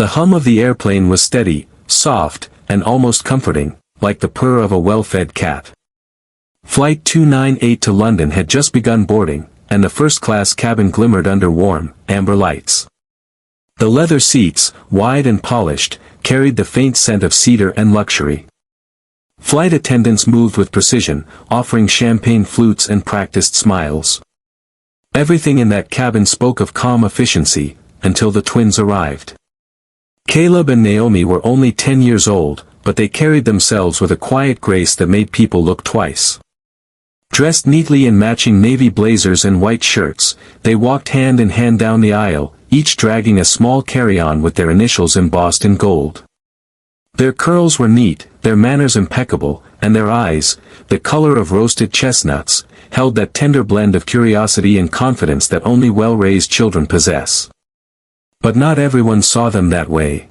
The hum of the airplane was steady, soft, and almost comforting, like the purr of a well-fed cat. Flight 298 to London had just begun boarding, and the first-class cabin glimmered under warm, amber lights. The leather seats, wide and polished, carried the faint scent of cedar and luxury. Flight attendants moved with precision, offering champagne flutes and practiced smiles. Everything in that cabin spoke of calm efficiency, until the twins arrived. Caleb and Naomi were only 10 years old, but they carried themselves with a quiet grace that made people look twice. Dressed neatly in matching navy blazers and white shirts, they walked hand in hand down the aisle, each dragging a small carry-on with their initials embossed in gold. Their curls were neat, their manners impeccable, and their eyes, the color of roasted chestnuts, held that tender blend of curiosity and confidence that only well-raised children possess. But not everyone saw them that way.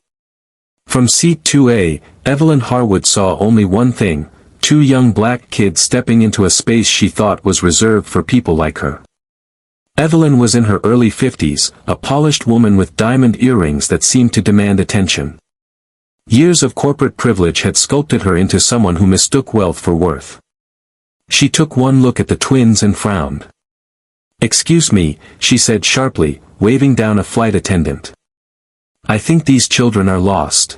From seat 2A, Evelyn Harwood saw only one thing: two young black kids stepping into a space she thought was reserved for people like her. Evelyn was in her early 50s, a polished woman with diamond earrings that seemed to demand attention. Years of corporate privilege had sculpted her into someone who mistook wealth for worth. She took one look at the twins and frowned. "Excuse me," she said sharply, waving down a flight attendant. "I think these children are lost."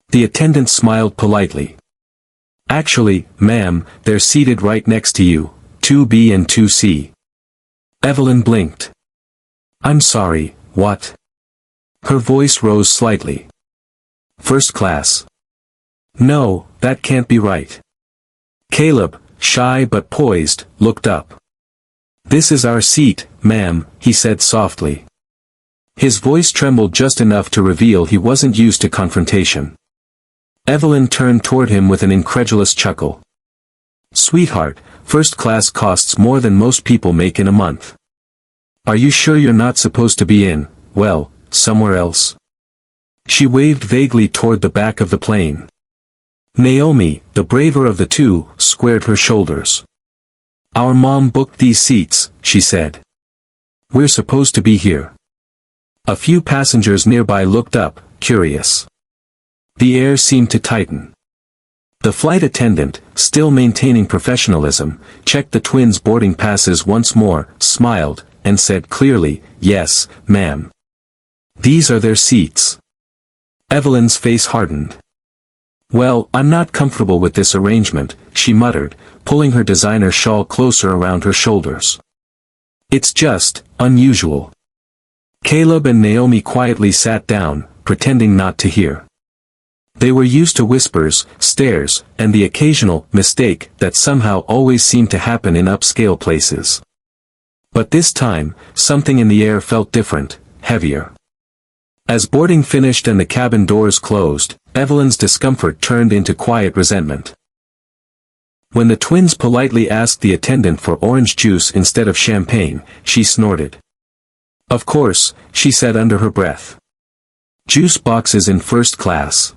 The attendant smiled politely. "Actually, ma'am, they're seated right next to you, 2B and 2C. Evelyn blinked. "I'm sorry, what?" Her voice rose slightly. "First class." "No, that can't be right." Caleb, shy but poised, looked up. "This is our seat, ma'am," he said softly. His voice trembled just enough to reveal he wasn't used to confrontation. Evelyn turned toward him with an incredulous chuckle. "Sweetheart, first class costs more than most people make in a month. Are you sure you're not supposed to be in, well, somewhere else?" She waved vaguely toward the back of the plane. Naomi, the braver of the two, squared her shoulders. "Our mom booked these seats," she said. "We're supposed to be here." A few passengers nearby looked up, curious. The air seemed to tighten. The flight attendant, still maintaining professionalism, checked the twins' boarding passes once more, smiled, and said clearly, "Yes, ma'am. These are their seats." Evelyn's face hardened. "Well, I'm not comfortable with this arrangement," she muttered, pulling her designer shawl closer around her shoulders. "It's just unusual." Caleb and Naomi quietly sat down, pretending not to hear. They were used to whispers, stares, and the occasional mistake that somehow always seemed to happen in upscale places. But this time, something in the air felt different, heavier. As boarding finished and the cabin doors closed, Evelyn's discomfort turned into quiet resentment. When the twins politely asked the attendant for orange juice instead of champagne, she snorted. "Of course," she said under her breath. "Juice boxes in first class.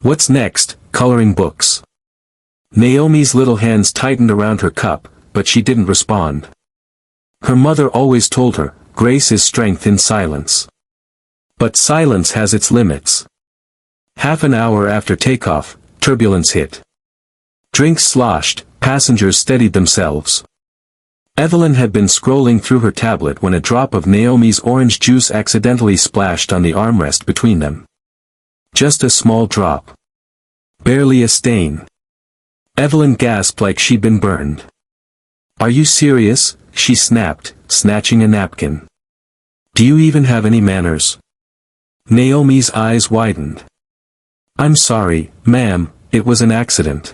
What's next, coloring books?" Naomi's little hands tightened around her cup, but she didn't respond. Her mother always told her, grace is strength in silence. But silence has its limits. Half an hour after takeoff, turbulence hit. Drinks sloshed, passengers steadied themselves. Evelyn had been scrolling through her tablet when a drop of Naomi's orange juice accidentally splashed on the armrest between them. Just a small drop. Barely a stain. Evelyn gasped like she'd been burned. "Are you serious?" she snapped, snatching a napkin. "Do you even have any manners?" Naomi's eyes widened. "I'm sorry, ma'am, it was an accident."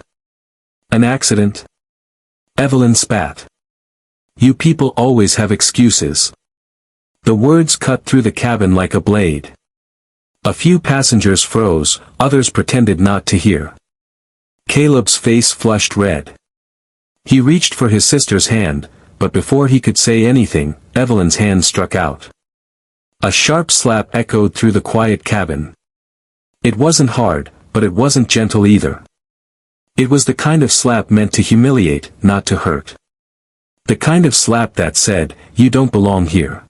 "An accident?" Evelyn spat. "You people always have excuses." The words cut through the cabin like a blade. A few passengers froze, others pretended not to hear. Caleb's face flushed red. He reached for his sister's hand, but before he could say anything, Evelyn's hand struck out. A sharp slap echoed through the quiet cabin. It wasn't hard, but it wasn't gentle either. It was the kind of slap meant to humiliate, not to hurt. The kind of slap that said, "You don't belong here."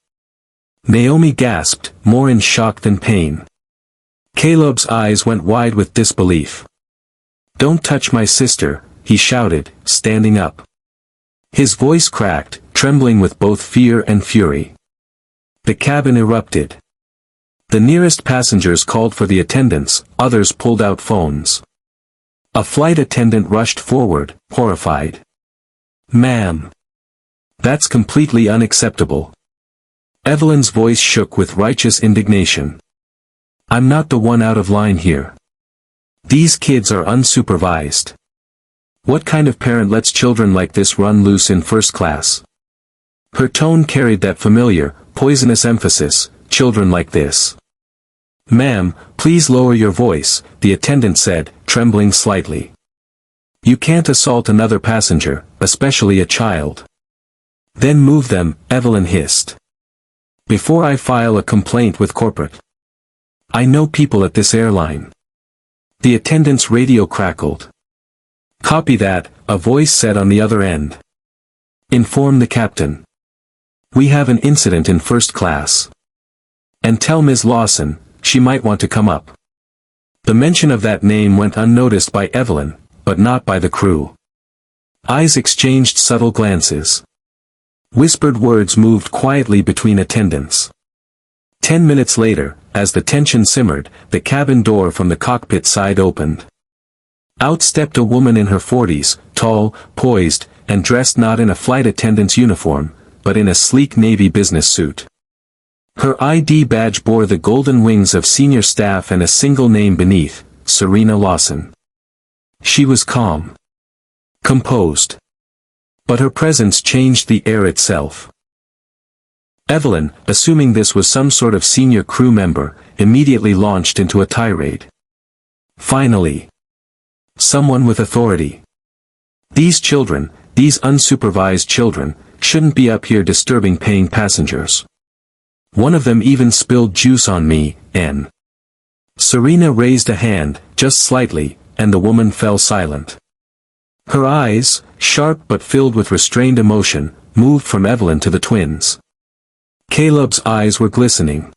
Naomi gasped, more in shock than pain. Caleb's eyes went wide with disbelief. "Don't touch my sister," he shouted, standing up. His voice cracked, trembling with both fear and fury. The cabin erupted. The nearest passengers called for the attendants, others pulled out phones. A flight attendant rushed forward, horrified. "Ma'am. That's completely unacceptable." Evelyn's voice shook with righteous indignation. "I'm not the one out of line here. These kids are unsupervised. What kind of parent lets children like this run loose in first class?" Her tone carried that familiar, poisonous emphasis, "children like this." "Ma'am, please lower your voice," the attendant said, trembling slightly. "You can't assault another passenger, especially a child." "Then move them," Evelyn hissed. "Before I file a complaint with corporate. I know people at this airline." The attendant's radio crackled. "Copy that," a voice said on the other end. "Inform the captain. We have an incident in first class. And tell Ms. Lawson, she might want to come up." The mention of that name went unnoticed by Evelyn, but not by the crew. Eyes exchanged subtle glances. Whispered words moved quietly between attendants. 10 minutes later, as the tension simmered, the cabin door from the cockpit side opened. Out stepped a woman in her 40s, tall, poised, and dressed not in a flight attendant's uniform, but in a sleek navy business suit. Her ID badge bore the golden wings of senior staff and a single name beneath, Serena Lawson. She was calm. Composed. But her presence changed the air itself. Evelyn, assuming this was some sort of senior crew member, immediately launched into a tirade. Finally. Someone with authority. These children, these unsupervised children, shouldn't be up here disturbing paying passengers. One of them even spilled juice on me, and Serena raised a hand, just slightly, and the woman fell silent. Her eyes, sharp but filled with restrained emotion, moved from Evelyn to the twins. Caleb's eyes were glistening.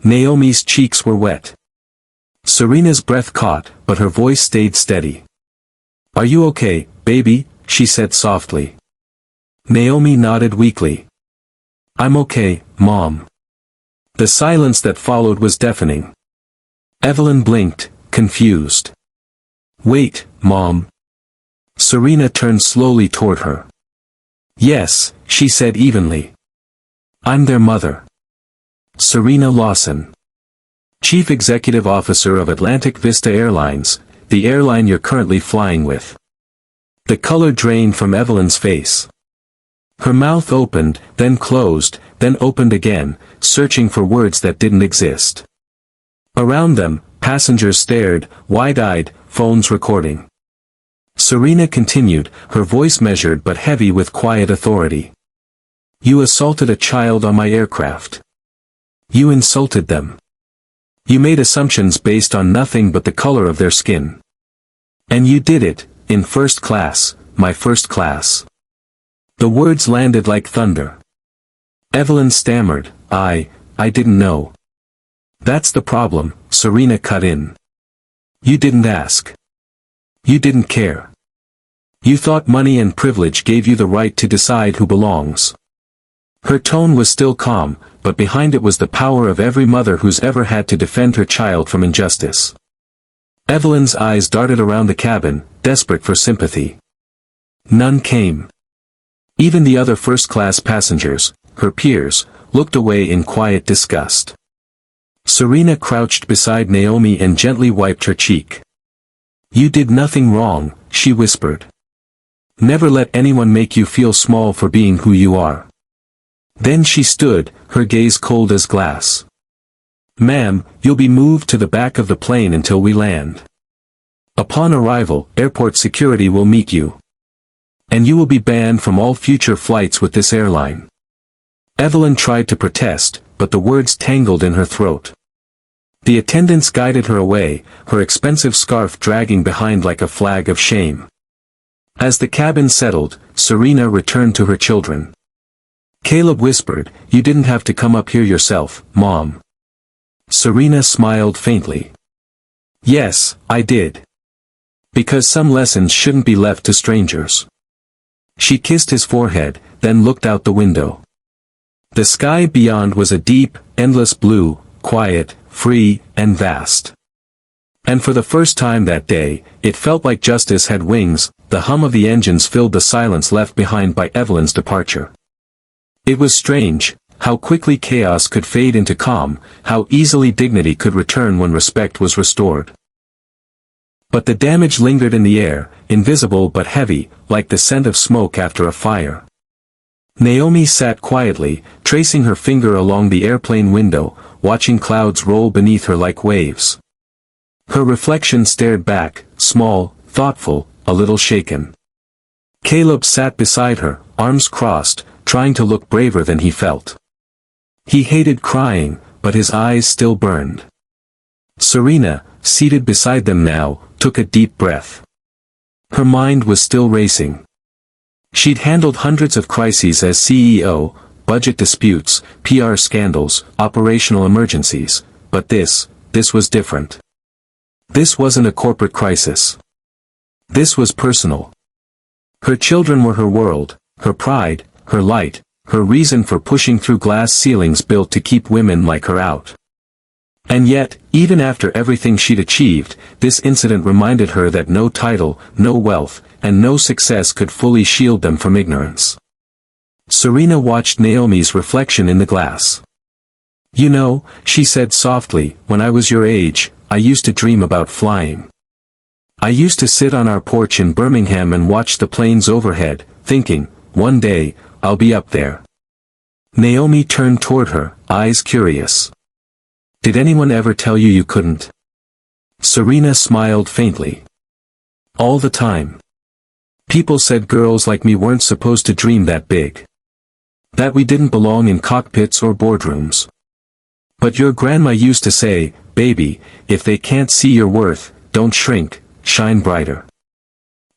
Naomi's cheeks were wet. Serena's breath caught, but her voice stayed steady. "Are you okay, baby?" she said softly. Naomi nodded weakly. "I'm okay, Mom." The silence that followed was deafening. Evelyn blinked, confused. "Wait, Mom." Serena turned slowly toward her. "Yes," she said evenly. "I'm their mother. Serena Lawson. Chief Executive Officer of Atlantic Vista Airlines, the airline you're currently flying with." The color drained from Evelyn's face. Her mouth opened, then closed, then opened again, searching for words that didn't exist. Around them, passengers stared, wide-eyed, phones recording. Serena continued, her voice measured but heavy with quiet authority. "You assaulted a child on my aircraft. You insulted them. You made assumptions based on nothing but the color of their skin. And you did it, in first class, my first class." The words landed like thunder. Evelyn stammered, I didn't know." "That's the problem," Serena cut in. "You didn't ask. You didn't care. You thought money and privilege gave you the right to decide who belongs." Her tone was still calm, but behind it was the power of every mother who's ever had to defend her child from injustice. Evelyn's eyes darted around the cabin, desperate for sympathy. None came. Even the other first-class passengers, her peers, looked away in quiet disgust. Serena crouched beside Naomi and gently wiped her cheek. "You did nothing wrong," she whispered. "Never let anyone make you feel small for being who you are." Then she stood, her gaze cold as glass. "Ma'am, you'll be moved to the back of the plane until we land. Upon arrival, airport security will meet you. And you will be banned from all future flights with this airline." Evelyn tried to protest, but the words tangled in her throat. The attendants guided her away, her expensive scarf dragging behind like a flag of shame. As the cabin settled, Serena returned to her children. Caleb whispered, "You didn't have to come up here yourself, Mom. Serena smiled faintly. Yes, I did. Because some lessons shouldn't be left to strangers. She kissed his forehead, then looked out the window. The sky beyond was a deep, endless blue, quiet, free, and vast. And for the first time that day, it felt like justice had wings. The hum of the engines filled the silence left behind by Evelyn's departure. It was strange, how quickly chaos could fade into calm, how easily dignity could return when respect was restored. But the damage lingered in the air, invisible but heavy, like the scent of smoke after a fire. Naomi sat quietly, tracing her finger along the airplane window, watching clouds roll beneath her like waves. Her reflection stared back, small, thoughtful, a little shaken. Caleb sat beside her, arms crossed, trying to look braver than he felt. He hated crying, but his eyes still burned. Serena, seated beside them now, took a deep breath. Her mind was still racing. She'd handled hundreds of crises as CEO, budget disputes, PR scandals, operational emergencies, but this was different. This wasn't a corporate crisis. This was personal. Her children were her world, her pride, her light, her reason for pushing through glass ceilings built to keep women like her out. And yet, even after everything she'd achieved, this incident reminded her that no title, no wealth, and no success could fully shield them from ignorance. Serena watched Naomi's reflection in the glass. You know, she said softly, when I was your age, I used to dream about flying. I used to sit on our porch in Birmingham and watch the planes overhead, thinking, one day, I'll be up there. Naomi turned toward her, eyes curious. Did anyone ever tell you you couldn't? Serena smiled faintly. All the time. People said girls like me weren't supposed to dream that big. That we didn't belong in cockpits or boardrooms. But your grandma used to say, baby, if they can't see your worth, don't shrink, shine brighter.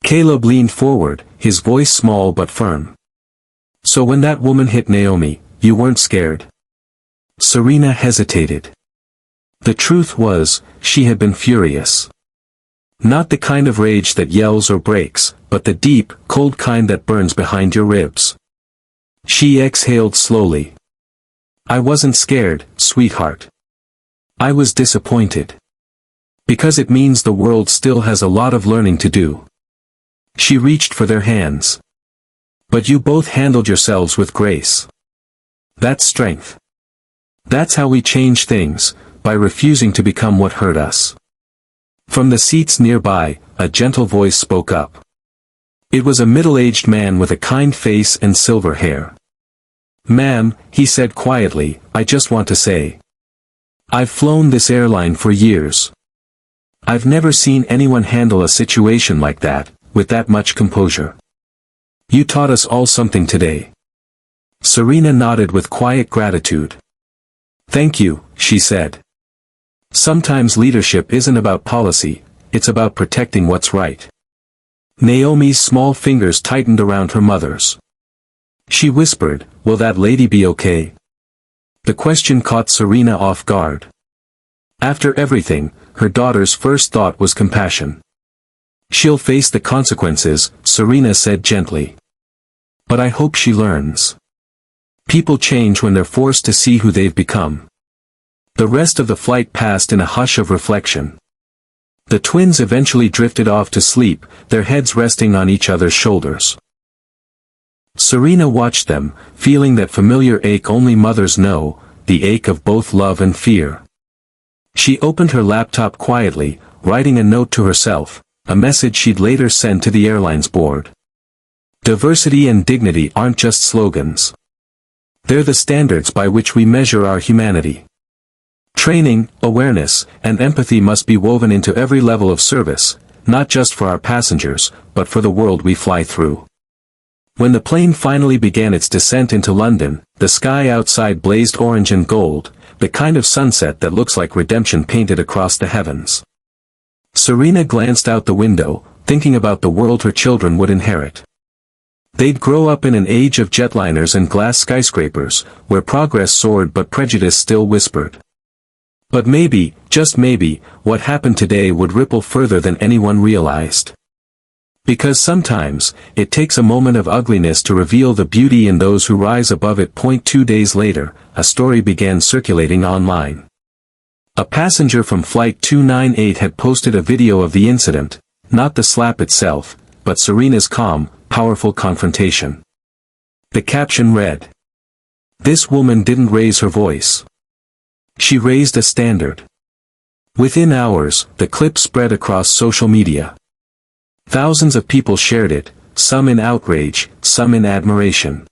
Caleb leaned forward, his voice small but firm. So when that woman hit Naomi, you weren't scared? Serena hesitated. The truth was, she had been furious. Not the kind of rage that yells or breaks, but the deep, cold kind that burns behind your ribs. She exhaled slowly. I wasn't scared, sweetheart. I was disappointed. Because it means the world still has a lot of learning to do. She reached for their hands. But you both handled yourselves with grace. That's strength. That's how we change things, by refusing to become what hurt us. From the seats nearby, a gentle voice spoke up. It was a middle-aged man with a kind face and silver hair. Ma'am, he said quietly, I just want to say. I've flown this airline for years. I've never seen anyone handle a situation like that, with that much composure. You taught us all something today. Serena nodded with quiet gratitude. Thank you, she said. Sometimes leadership isn't about policy, it's about protecting what's right. Naomi's small fingers tightened around her mother's. She whispered, will that lady be okay? The question caught Serena off guard. After everything, her daughter's first thought was compassion. She'll face the consequences, Serena said gently. But I hope she learns. People change when they're forced to see who they've become. The rest of the flight passed in a hush of reflection. The twins eventually drifted off to sleep, their heads resting on each other's shoulders. Serena watched them, feeling that familiar ache only mothers know, the ache of both love and fear. She opened her laptop quietly, writing a note to herself, a message she'd later send to the airline's board. Diversity and dignity aren't just slogans. They're the standards by which we measure our humanity. Training, awareness, and empathy must be woven into every level of service, not just for our passengers, but for the world we fly through. When the plane finally began its descent into London, the sky outside blazed orange and gold, the kind of sunset that looks like redemption painted across the heavens. Serena glanced out the window, thinking about the world her children would inherit. They'd grow up in an age of jetliners and glass skyscrapers, where progress soared but prejudice still whispered. But maybe, just maybe, what happened today would ripple further than anyone realized. Because sometimes, it takes a moment of ugliness to reveal the beauty in those who rise above it. 2 days later, a story began circulating online. A passenger from Flight 298 had posted a video of the incident, not the slap itself, but Serena's calm, powerful confrontation. The caption read, "This woman didn't raise her voice. She raised a standard." Within hours, the clip spread across social media. Thousands of people shared it, some in outrage, some in admiration.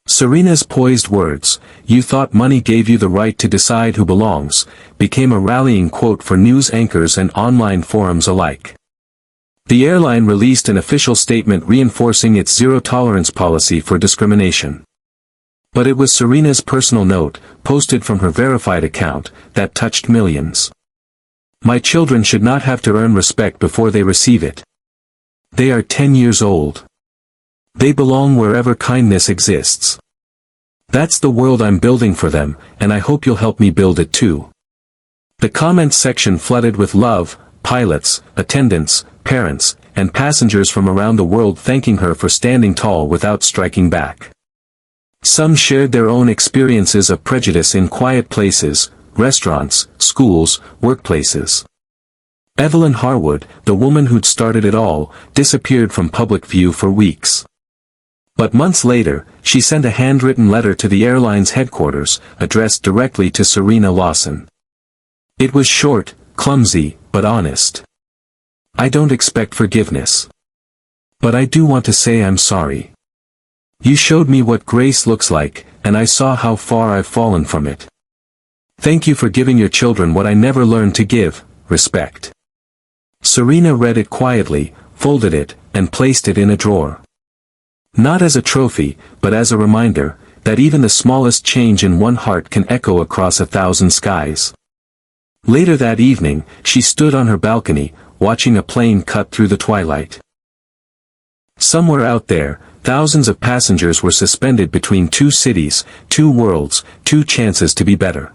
Serena's poised words, "You thought money gave you the right to decide who belongs," became a rallying quote for news anchors and online forums alike. The airline released an official statement reinforcing its zero-tolerance policy for discrimination. But it was Serena's personal note, posted from her verified account, that touched millions. "My children should not have to earn respect before they receive it. They are 10 years old. They belong wherever kindness exists. That's the world I'm building for them, and I hope you'll help me build it too." The comments section flooded with love, pilots, attendants, parents, and passengers from around the world thanking her for standing tall without striking back. Some shared their own experiences of prejudice in quiet places, restaurants, schools, workplaces. Evelyn Harwood, the woman who'd started it all, disappeared from public view for weeks. But months later, she sent a handwritten letter to the airline's headquarters, addressed directly to Serena Lawson. It was short, clumsy, but honest. "I don't expect forgiveness. But I do want to say I'm sorry. You showed me what grace looks like, and I saw how far I've fallen from it. Thank you for giving your children what I never learned to give, respect." Serena read it quietly, folded it, and placed it in a drawer. Not as a trophy, but as a reminder, that even the smallest change in one heart can echo across 1,000 skies. Later that evening, she stood on her balcony, watching a plane cut through the twilight. Somewhere out there, thousands of passengers were suspended between two cities, two worlds, two chances to be better.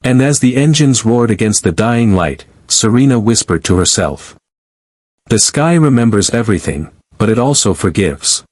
And as the engines roared against the dying light, Serena whispered to herself, "The sky remembers everything, but it also forgives."